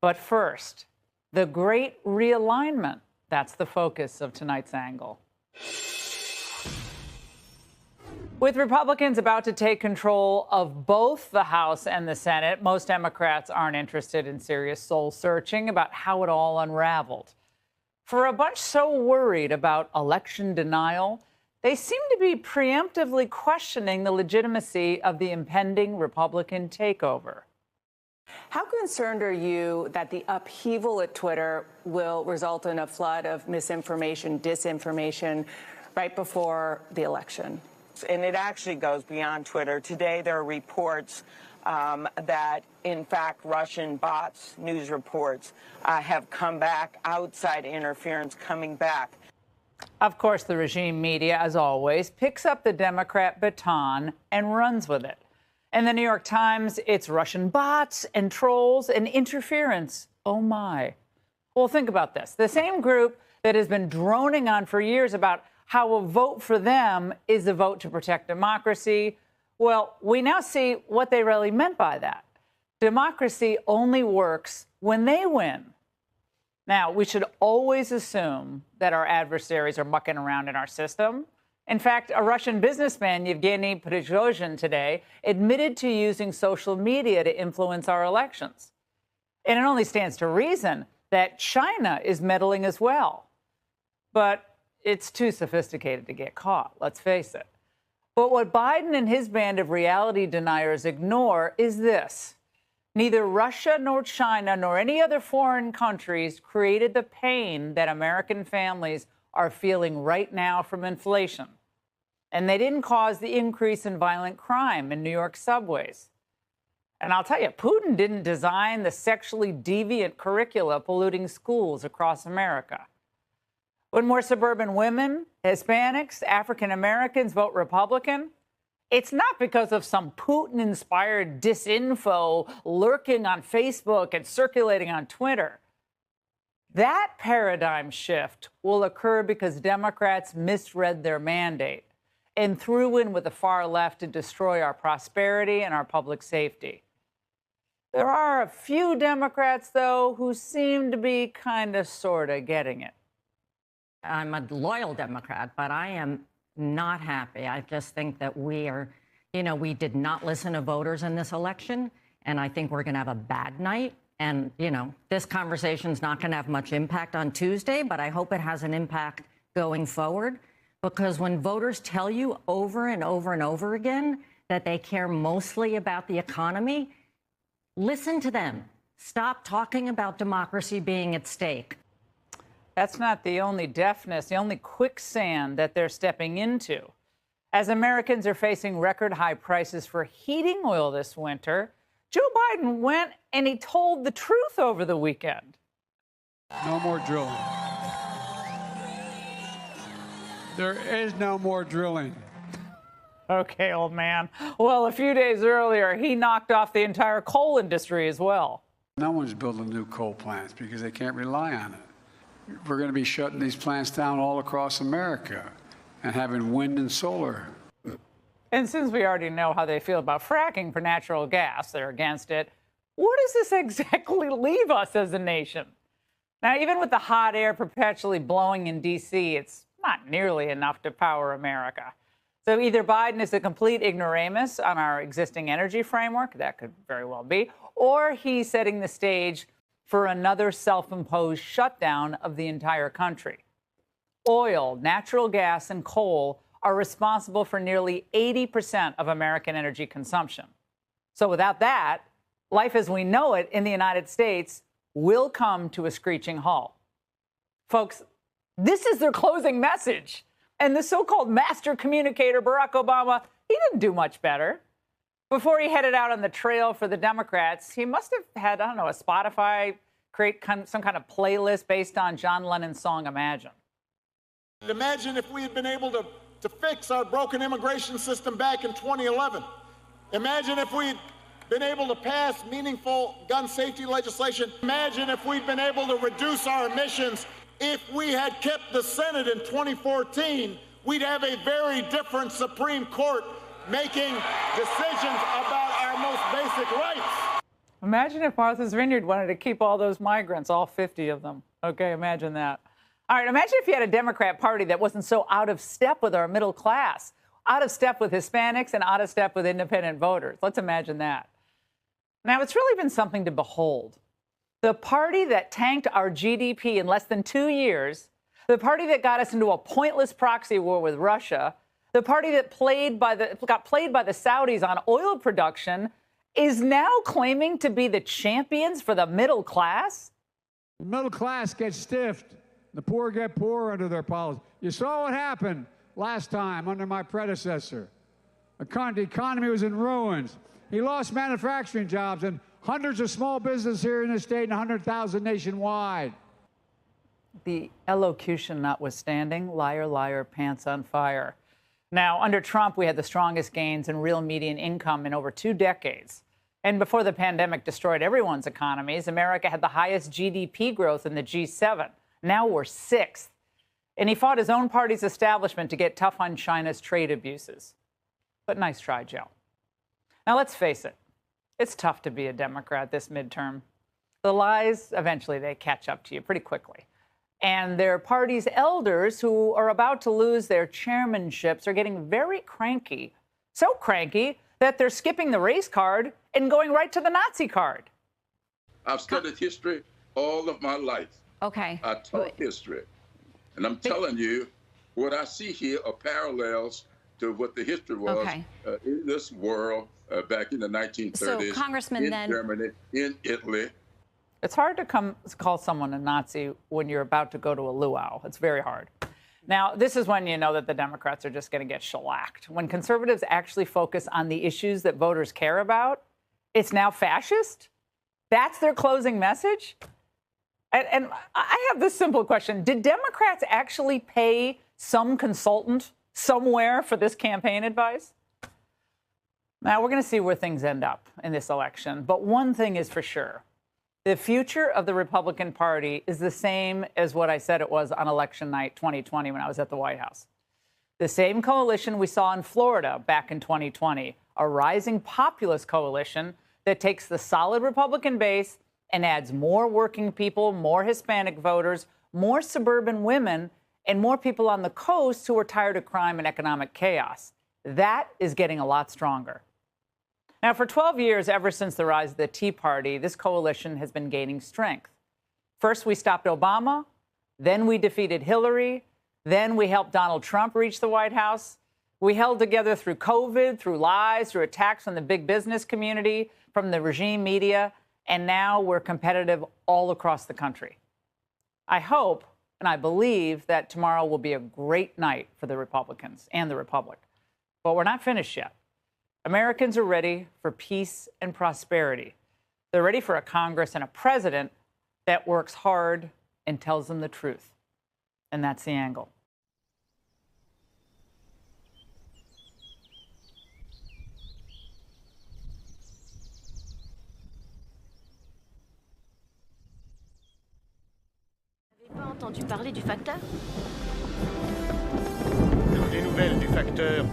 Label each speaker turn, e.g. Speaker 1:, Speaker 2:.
Speaker 1: But first, the great realignment. That's the focus of tonight's angle. With Republicans about to take control of both the House and the Senate, most Democrats aren't interested in serious soul-searching about how it all unraveled. For a bunch so worried about election denial, they seem to be preemptively questioning the legitimacy of the impending Republican takeover.
Speaker 2: How concerned are you that the upheaval at Twitter will result in a flood of misinformation, disinformation right before the election?
Speaker 3: And it actually goes beyond Twitter. Today, there are reports that, in fact, Russian bots, news reports, have come back, outside interference coming back.
Speaker 1: Of course, the regime media, as always, picks up the Democrat baton and runs with it. In the New York Times, it's Russian bots and trolls and interference. Oh, my. Well, think about this. The same group that has been droning on for years about how a vote for them is a vote to protect democracy. Well, we now see what they really meant by that. Democracy only works when they win. Now, we should always assume that our adversaries are mucking around in our system. In fact, a Russian businessman, Yevgeny Prigozhin, today admitted to using social media to influence our elections. And it only stands to reason that China is meddling as well. But it's too sophisticated to get caught, let's face it. But what Biden and his band of reality deniers ignore is this. Neither Russia nor China nor any other foreign countries created the pain that American families are feeling right now from inflation. And they didn't cause the increase in violent crime in New York subways. And I'll tell you, Putin didn't design the sexually deviant curricula polluting schools across America. When more suburban women, Hispanics, African Americans vote Republican, it's not because of some Putin-inspired disinfo lurking on Facebook and circulating on Twitter. That paradigm shift will occur because Democrats misread their mandate and threw in with the far left to destroy our prosperity and our public safety. There are a few Democrats, though, who seem to be kind of, sort of getting it.
Speaker 4: I'm a loyal Democrat, but I am not happy. I just think that we did not listen to voters in this election, and I think we're going to have a bad night. And, this conversation's not going to have much impact on Tuesday, but I hope it has an impact going forward, because when voters tell you over and over and over again that they care mostly about the economy, listen to them. Stop talking about democracy being at stake.
Speaker 1: That's not the only deafness, the only quicksand that they're stepping into. As Americans are facing record high prices for heating oil this winter, Joe Biden went and he told the truth over the weekend.
Speaker 5: No more drilling. There is no more drilling.
Speaker 1: Okay, old man. Well, a few days earlier, he knocked off the entire coal industry as well.
Speaker 5: No one's building new coal plants because they can't rely on it. We're going to be shutting these plants down all across America and having wind and solar.
Speaker 1: And since we already know how they feel about fracking for natural gas, they're against it. Where does this exactly leave us as a nation? Now, even with the hot air perpetually blowing in D.C., it's not nearly enough to power America. So either Biden is a complete ignoramus on our existing energy framework, that could very well be, or he's setting the stage for another self-imposed shutdown of the entire country. Oil, natural gas, and coal are responsible for nearly 80% of American energy consumption. So without that, life as we know it in the United States will come to a screeching halt. Folks, this is their closing message. And the so-called master communicator, Barack Obama, he didn't do much better. Before he headed out on the trail for the Democrats, he must have had, I don't know, a Spotify create some kind of playlist based on John Lennon's song Imagine.
Speaker 6: Imagine if we had been able to fix our broken immigration system back in 2011. Imagine if we'd been able to pass meaningful gun safety legislation. Imagine if we'd been able to reduce our emissions. If we had kept the Senate in 2014, we'd have a very different Supreme Court making decisions about our most basic rights.
Speaker 1: Imagine if Martha's Vineyard wanted to keep all those migrants, all 50 of them. Okay, imagine that. All right, imagine if you had a Democrat Party that wasn't so out of step with our middle class, out of step with Hispanics, and out of step with independent voters. Let's imagine that. Now, it's really been something to behold. The party that tanked our GDP in less than 2 years, the party that got us into a pointless proxy war with Russia, the party that got played by the Saudis on oil production, is now claiming to be the champions for the middle class?
Speaker 7: The middle class gets stiffed. The poor get poorer under their policy. You saw what happened last time under my predecessor. The economy was in ruins. He lost manufacturing jobs and hundreds of small businesses here in the state and 100,000 nationwide.
Speaker 1: The elocution notwithstanding, liar, liar, pants on fire. Now, under Trump, we had the strongest gains in real median income in over 2 decades. And before the pandemic destroyed everyone's economies, America had the highest GDP growth in the G7. Now we're 6th. And he fought his own party's establishment to get tough on China's trade abuses. But nice try, Joe. Now, let's face it. It's tough to be a Democrat this midterm. The lies, eventually, they catch up to you pretty quickly. And their party's elders, who are about to lose their chairmanships, are getting very cranky. So cranky that they're skipping the race card and going right to the Nazi card.
Speaker 8: I've studied history all of my life.
Speaker 9: Okay.
Speaker 8: I taught history. And I'm telling you, what I see here are parallels to what the history was in this world back in the 1930s.
Speaker 9: So, Congressman,
Speaker 8: in Germany, in Italy.
Speaker 1: It's hard to call someone a Nazi when you're about to go to a luau. It's very hard. Now, this is when you know that the Democrats are just going to get shellacked. When conservatives actually focus on the issues that voters care about, it's now fascist? That's their closing message? And I have this simple question. Did Democrats actually pay some consultant somewhere for this campaign advice? Now, we're going to see where things end up in this election. But one thing is for sure. The future of the Republican Party is the same as what I said it was on election night 2020 when I was at the White House. The same coalition we saw in Florida back in 2020, a rising populist coalition that takes the solid Republican base and adds more working people, more Hispanic voters, more suburban women, and more people on the coast who are tired of crime and economic chaos. That is getting a lot stronger. Now, for 12 years, ever since the rise of the Tea Party, this coalition has been gaining strength. First, we stopped Obama. Then we defeated Hillary. Then we helped Donald Trump reach the White House. We held together through COVID, through lies, through attacks from the big business community, from the regime media, and now we're competitive all across the country. I hope and I believe that tomorrow will be a great night for the Republicans and the Republic. But we're not finished yet. Americans are ready for peace and prosperity. They're ready for a Congress and a president that works hard and tells them the truth. And that's the angle.
Speaker 10: Vous n'avez pas entendu parler du Facteur?
Speaker 11: Les nouvelles du Facteur